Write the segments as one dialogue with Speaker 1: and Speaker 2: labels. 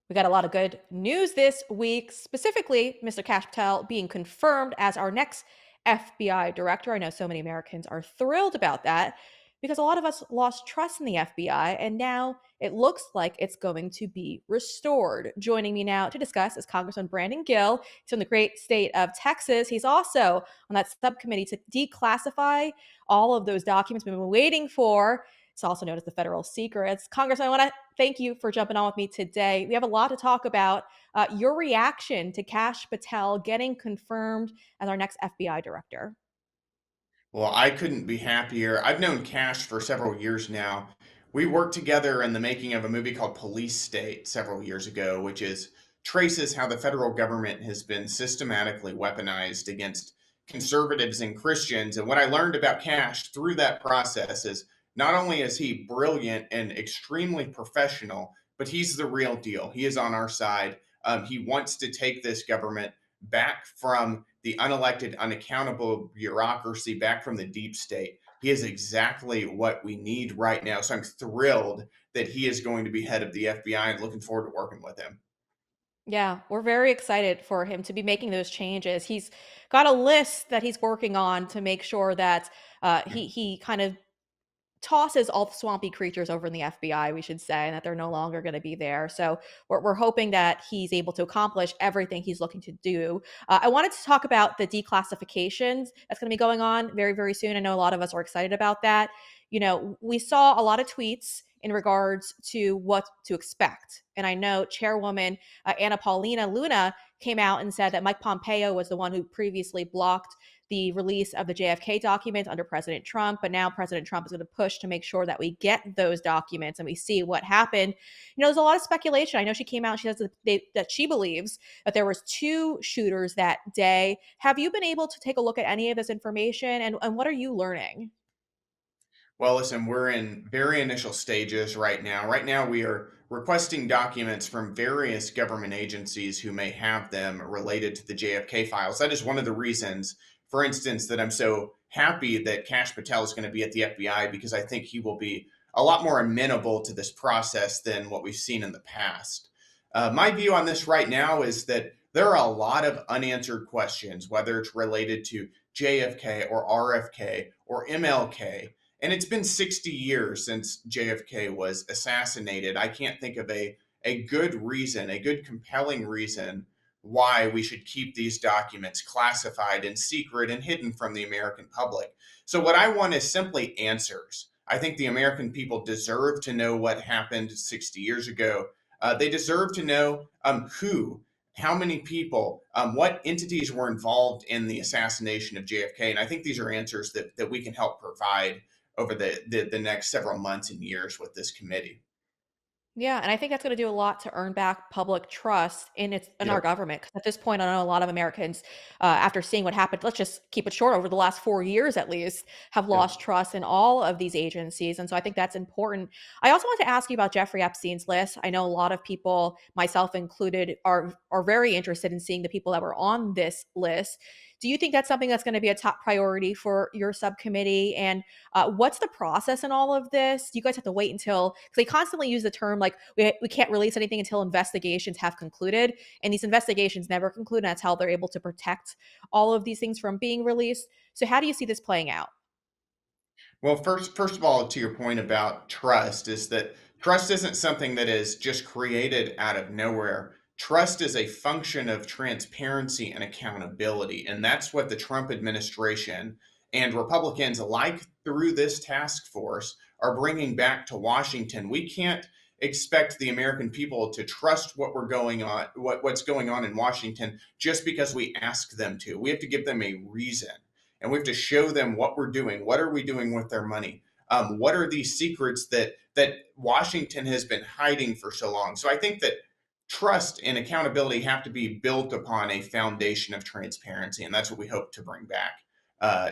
Speaker 1: We got a lot of good news this week, specifically Mr. Kash Patel being confirmed as our next FBI director. I know so many Americans are thrilled about that because a lot of us lost trust in the FBI, and now it looks like it's going to be restored. Joining me now to discuss is Congressman Brandon Gill. He's from the great state of Texas. He's also on that subcommittee to declassify all of those documents we've been waiting for. It's also known as the federal secrets. Congressman, I want to thank you for jumping on with me today. We have a lot to talk about. Your reaction to Kash Patel getting confirmed as our next FBI director.
Speaker 2: Well, I couldn't be happier. I've known Cash for several years now. We worked together in the making of a movie called Police State several years ago, which is traces how the federal government has been systematically weaponized against conservatives and Christians. And what I learned about Cash through that process is not only is he brilliant and extremely professional, but he's the real deal. He is on our side. He wants to take this government back from the unelected, unaccountable bureaucracy, back from the deep state. He is exactly what we need right now. So I'm thrilled that he is going to be head of the FBI and looking forward to working with him.
Speaker 1: Yeah, we're very excited for him to be making those changes. He's got a list that he's working on to make sure that he kind of tosses all the swampy creatures over in the FBI, we should say, and that they're no longer going to be there. So we're hoping that he's able to accomplish everything he's looking to do. I wanted to talk about the declassifications that's going to be going on very, very soon. I know a lot of us are excited about that. You know, we saw a lot of tweets in regards to what to expect. And I know Chairwoman Anna Paulina Luna came out and said that Mike Pompeo was the one who previously blocked the release of the JFK documents under President Trump, but now President Trump is going to push to make sure that we get those documents and we see what happened. You know, there's a lot of speculation. I know she came out and she says that she believes that there was two shooters that day. Have you been able to take a look at any of this information, and what are you learning?
Speaker 2: Well, listen, we're in very initial stages right now. Right now, we are requesting documents from various government agencies who may have them related to the JFK files. That is one of the reasons, for instance, that I'm so happy that Kash Patel is going to be at the FBI because I think he will be a lot more amenable to this process than what we've seen in the past. My view on this right now is that there are a lot of unanswered questions, whether it's related to JFK or RFK or MLK, and it's been 60 years since JFK was assassinated. I can't think of a good reason, a good compelling reason why we should keep these documents classified and secret and hidden from the American public. So, what I want is simply answers. I think the American people deserve to know what happened 60 years ago. They deserve to know who, how many people, what entities were involved in the assassination of JFK. And I think these are answers that we can help provide over the next several months and years with this committee.
Speaker 1: Yeah, and I think that's going to do a lot to earn back public trust in our
Speaker 2: Yep.
Speaker 1: government. Because at this point, I know a lot of Americans, after seeing what happened, let's just keep it short, over the last 4 years at least, have
Speaker 2: Yep.
Speaker 1: lost trust in all of these agencies, and so I think that's important. I also want to ask you about Jeffrey Epstein's list. I know a lot of people, myself included, are very interested in seeing the people that were on this list. Do you think that's something that's going to be a top priority for your subcommittee? And what's the process in all of this? Do you guys have to wait until, because they constantly use the term like we can't release anything until investigations have concluded, and these investigations never conclude, and that's how they're able to protect all of these things from being released. So how do you see this playing out?
Speaker 2: Well, first of all, to your point about trust, is that trust isn't something that is just created out of nowhere. Trust is a function of transparency and accountability, and that's what the Trump administration and Republicans alike through this task force are bringing back to Washington. We can't expect the American people to trust what's going on in Washington just because we ask them to. We have to give them a reason, and we have to show them what we're doing. What are we doing with their money? What are these secrets that Washington has been hiding for so long? So I think that trust and accountability have to be built upon a foundation of transparency, and that's what we hope to bring back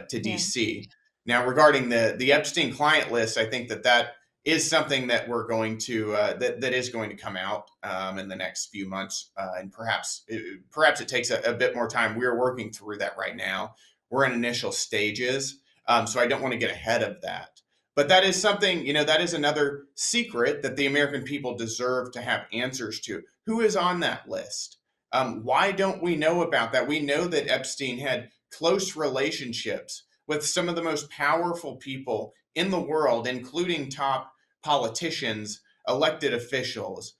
Speaker 2: to
Speaker 1: Yeah.
Speaker 2: DC. Now, regarding the Epstein client list, I think that is something that we're going to that is going to come out in the next few months, and perhaps it takes a bit more time. We're working through that right now. We're in initial stages, so I don't want to get ahead of that. But that is something, that is another secret that the American people deserve to have answers to. Who is on that list? Why don't we know about that? We know that Epstein had close relationships with some of the most powerful people in the world, including top politicians, elected officials,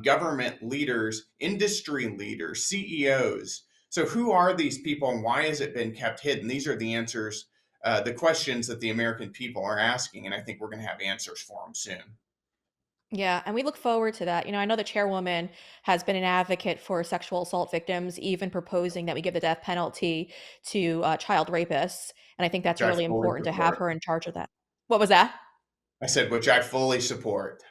Speaker 2: government leaders, industry leaders, CEOs. So, who are these people and why has it been kept hidden? These are the answers, the questions that the American people are asking, and I think we're going to have answers for them soon.
Speaker 1: Yeah, and we look forward to that. I know the chairwoman has been an advocate for sexual assault victims, even proposing that we give the death penalty to child rapists. And I think
Speaker 2: Which
Speaker 1: that's
Speaker 2: I
Speaker 1: really
Speaker 2: fully
Speaker 1: important to have
Speaker 2: support.
Speaker 1: her in charge of that. What was that?
Speaker 2: I said, which I fully support.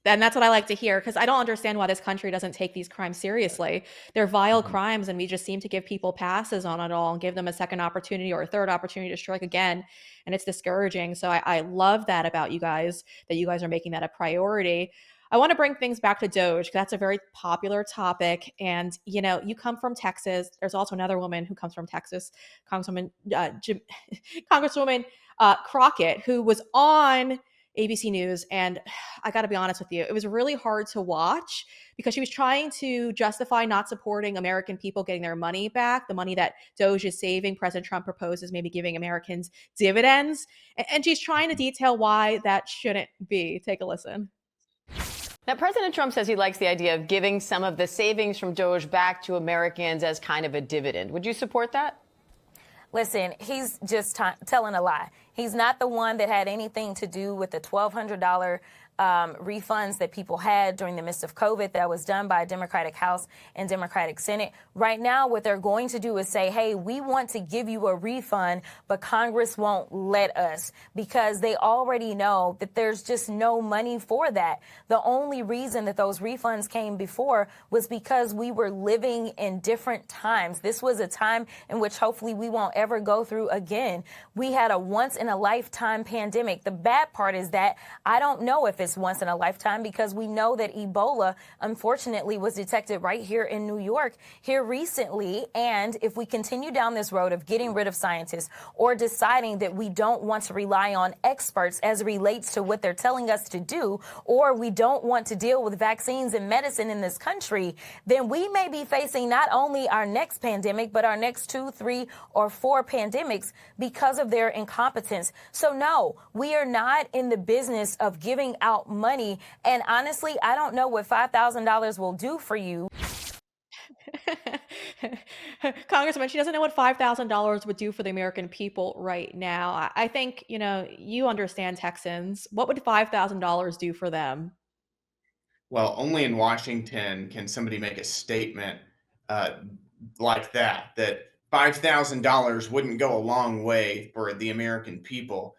Speaker 1: And that's what I like to hear because I don't understand why this country doesn't take these crimes seriously. They're vile
Speaker 2: Mhm.
Speaker 1: crimes, and we just seem to give people passes on it all and give them a second opportunity or a third opportunity to strike again. And it's discouraging. So I love that about you guys, that you guys are making that a priority. I want to bring things back to Doge because that's a very popular topic. And, you come from Texas. There's also another woman who comes from Texas, Congresswoman, Congresswoman Crockett, who was on ABC News. And I got to be honest with you, it was really hard to watch because she was trying to justify not supporting American people getting their money back, the money that Doge is saving. President Trump proposes maybe giving Americans dividends. And she's trying to detail why that shouldn't be. Take a listen.
Speaker 3: Now, President Trump says he likes the idea of giving some of the savings from Doge back to Americans as kind of a dividend. Would you support that?
Speaker 4: Listen, he's just telling a lie. He's not the one that had anything to do with the $1,200 refunds that people had during the midst of COVID that was done by a Democratic House and Democratic Senate. Right now, what they're going to do is say, hey, we want to give you a refund, but Congress won't let us because they already know that there's just no money for that. The only reason that those refunds came before was because we were living in different times. This was a time in which hopefully we won't ever go through again. We had a once in a lifetime pandemic. The bad part is that I don't know if it's once in a lifetime because we know that Ebola, unfortunately, was detected right here in New York here recently. And if we continue down this road of getting rid of scientists or deciding that we don't want to rely on experts as it relates to what they're telling us to do, or we don't want to deal with vaccines and medicine in this country, then we may be facing not only our next pandemic, but our next 2, 3, or 4 pandemics because of their incompetence. So no, we are not in the business of giving out money. And honestly, I don't know what $5,000 will do for you.
Speaker 1: Congressman, she doesn't know what $5,000 would do for the American people right now. I think, you understand Texans. What would $5,000 do for them?
Speaker 2: Well, only in Washington can somebody make a statement uh, like that $5,000 wouldn't go a long way for the American people.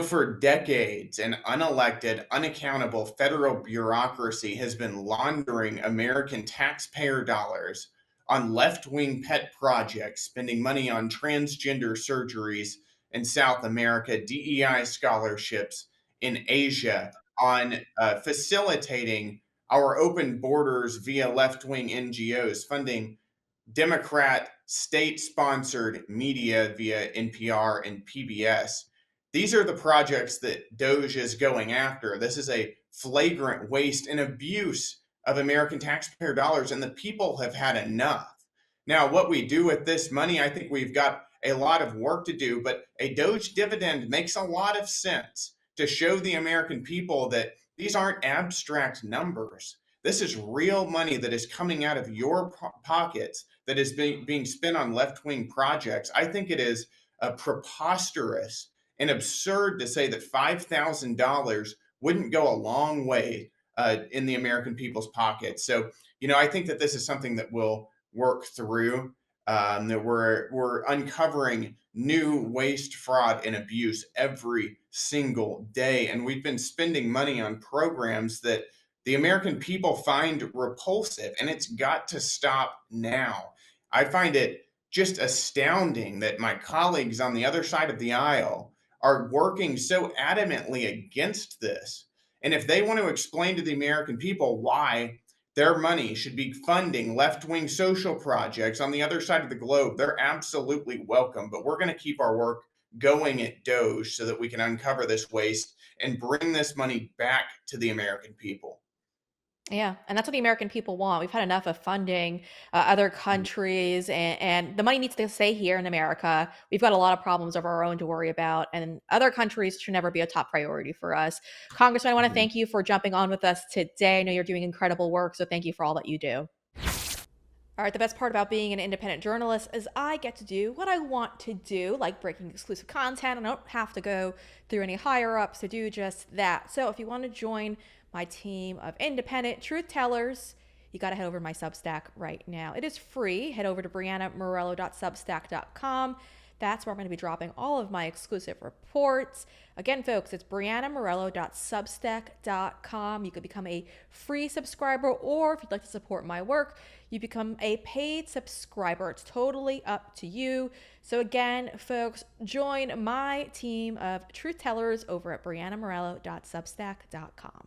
Speaker 2: For decades, an unelected, unaccountable federal bureaucracy has been laundering American taxpayer dollars on left wing pet projects, spending money on transgender surgeries in South America, DEI scholarships in Asia, on facilitating our open borders via left wing NGOs, funding Democrat state sponsored media via NPR and PBS. These are the projects that Doge is going after. This is a flagrant waste and abuse of American taxpayer dollars, and the people have had enough. Now, what we do with this money, I think we've got a lot of work to do, but a Doge dividend makes a lot of sense to show the American people that these aren't abstract numbers. This is real money that is coming out of your pockets that is being spent on left wing projects. I think it is preposterous and absurd to say that $5,000 wouldn't go a long way in the American people's pockets. So, I think that this is something that we'll work through. That we're uncovering new waste, fraud, and abuse every single day, and we've been spending money on programs that the American people find repulsive, and it's got to stop now. I find it just astounding that my colleagues on the other side of the aisle are working so adamantly against this. And if they want to explain to the American people why their money should be funding left wing social projects on the other side of the globe, they're absolutely welcome. But we're going to keep our work going at Doge so that we can uncover this waste and bring this money back to the American people.
Speaker 1: Yeah, and that's what the American people want. We've had enough of funding other countries, and the money needs to stay here in America. We've got a lot of problems of our own to worry about, and other countries should never be a top priority for us. Congressman, I want to
Speaker 2: Mhm.
Speaker 1: thank you for jumping on with us today. I know you're doing incredible work, so thank you for all that you do. All right, the best part about being an independent journalist is I get to do what I want to do, like breaking exclusive content. I don't have to go through any higher ups to do just that. So if you want to join my team of independent truth tellers, you got to head over to my Substack right now. It is free. Head over to briannamorello.substack.com. That's where I'm going to be dropping all of my exclusive reports. Again, folks, it's briannamorello.substack.com. You could become a free subscriber, or if you'd like to support my work, you become a paid subscriber. It's totally up to you. So again, folks, join my team of truth tellers over at briannamorello.substack.com.